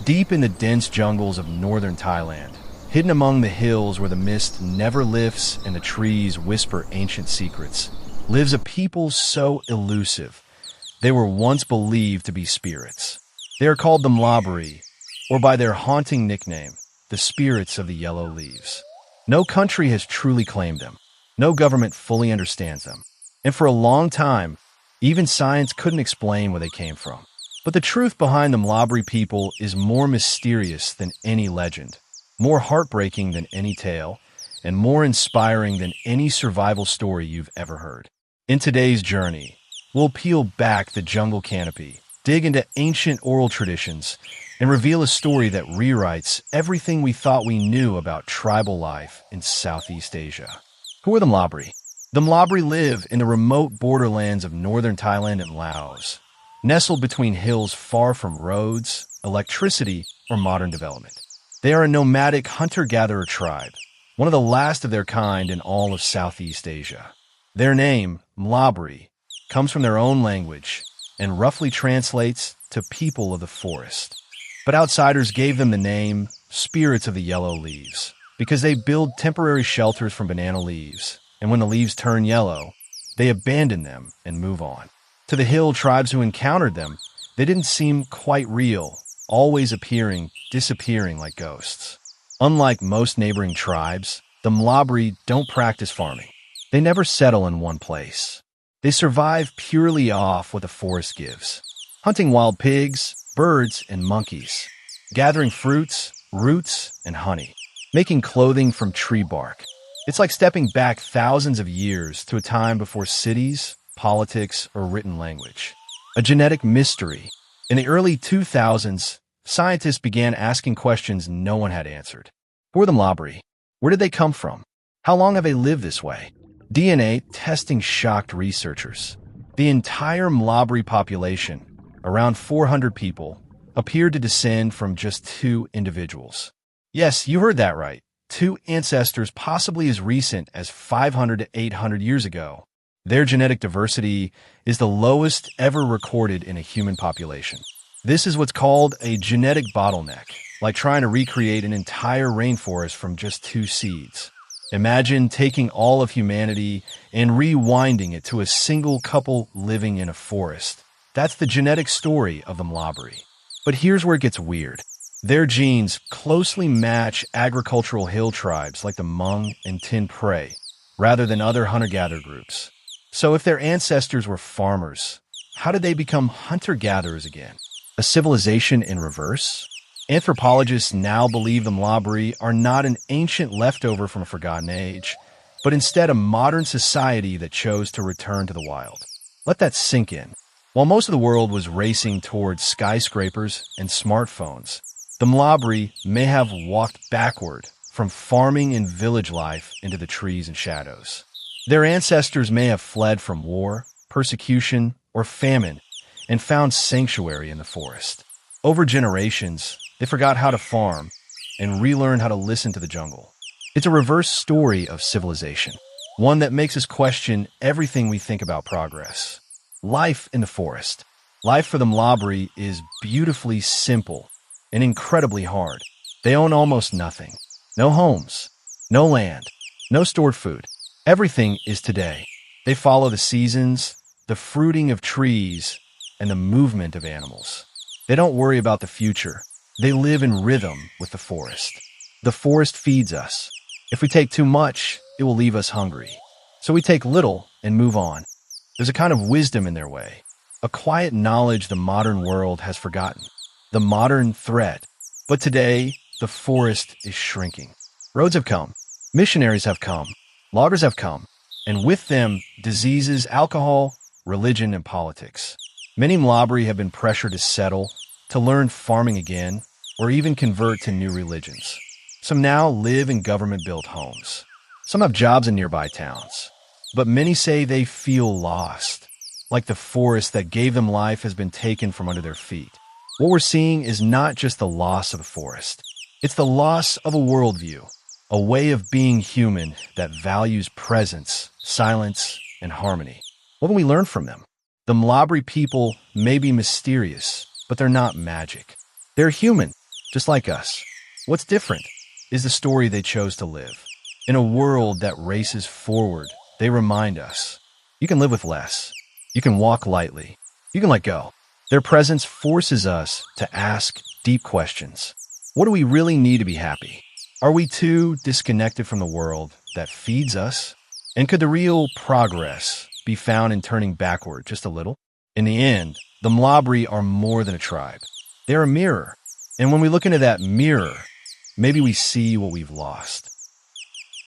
Deep in the dense jungles of northern Thailand, hidden among the hills where the mist never lifts and the trees whisper ancient secrets, lives a people so elusive they were once believed to be spirits. They are called the Mlabri, or by their haunting nickname, the spirits of the yellow leaves. No country has truly claimed them. No government fully understands them. And for a long time, even science couldn't explain where they came from. But the truth behind the Mlabri people is more mysterious than any legend, more heartbreaking than any tale, and more inspiring than any survival story you've ever heard. In today's journey, we'll peel back the jungle canopy, dig into ancient oral traditions, and reveal a story that rewrites everything we thought we knew about tribal life in Southeast Asia. Who are the Mlabri? The Mlabri live in the remote borderlands of northern Thailand and Laos, nestled between hills far from roads, electricity, or modern development. They are a nomadic hunter-gatherer tribe, one of the last of their kind in all of Southeast Asia. Their name, Mlabri, comes from their own language and roughly translates to people of the forest. But outsiders gave them the name Spirits of the Yellow Leaves because they build temporary shelters from banana leaves, and when the leaves turn yellow, they abandon them and move on. To the hill tribes who encountered them, they didn't seem quite real, always appearing, disappearing like ghosts. Unlike most neighboring tribes, the Mlabri don't practice farming. They never settle in one place. They survive purely off what the forest gives, hunting wild pigs, birds, and monkeys, gathering fruits, roots, and honey, making clothing from tree bark. It's like stepping back thousands of years to a time before cities, politics, or written language. A genetic mystery. In the early 2000s, scientists began asking questions no one had answered. Who are the Mlabri? Where did they come from? How long have they lived this way? DNA testing shocked researchers. The entire Mlabri population, around 400 people, appeared to descend from just 2 individuals. Yes, you heard that right. 2 ancestors possibly as recent as 500 to 800 years ago. Their genetic diversity is the lowest ever recorded in a human population. This is what's called a genetic bottleneck, like trying to recreate an entire rainforest from just 2 seeds. Imagine taking all of humanity and rewinding it to a single couple living in a forest. That's the genetic story of the Mlabri. But here's where it gets weird. Their genes closely match agricultural hill tribes like the Hmong and Tin Prey, rather than other hunter-gatherer groups. So if their ancestors were farmers, how did they become hunter-gatherers again? A civilization in reverse? Anthropologists now believe the Mlabri are not an ancient leftover from a forgotten age, but instead a modern society that chose to return to the wild. Let that sink in. While most of the world was racing towards skyscrapers and smartphones, the Mlabri may have walked backward from farming and village life into the trees and shadows. Their ancestors may have fled from war, persecution, or famine and found sanctuary in the forest. Over generations, they forgot how to farm and relearned how to listen to the jungle. It's a reverse story of civilization, one that makes us question everything we think about progress. Life in the forest. Life for the Mlabri is beautifully simple and incredibly hard. They own almost nothing. No homes, no land, no stored food. Everything is today. They follow the seasons, the fruiting of trees, and the movement of animals. They don't worry about the future. They live in rhythm with the forest. The forest feeds us. If we take too much, it will leave us hungry. So we take little and move on. There's a kind of wisdom in their way, a quiet knowledge the modern world has forgotten, the modern threat. But today, the forest is shrinking. Roads have come, missionaries have come, loggers have come, and with them, diseases, alcohol, religion, and politics. Many Mlabri have been pressured to settle, to learn farming again, or even convert to new religions. Some now live in government-built homes. Some have jobs in nearby towns. But many say they feel lost, like the forest that gave them life has been taken from under their feet. What we're seeing is not just the loss of the forest. It's the loss of a worldview, a way of being human that values presence, silence, and harmony. What can we learn from them? The Mlabri people may be mysterious, but they're not magic. They're human. just like us. What's different is the story they chose to live. In a world that races forward, they remind us, you can live with less. You can walk lightly. You can let go. Their presence forces us to ask deep questions. What do we really need to be happy? Are we too disconnected from the world that feeds us? And could the real progress be found in turning backward just a little? In the end, the Mlabri are more than a tribe. They're a mirror. And when we look into that mirror, maybe we see what we've lost.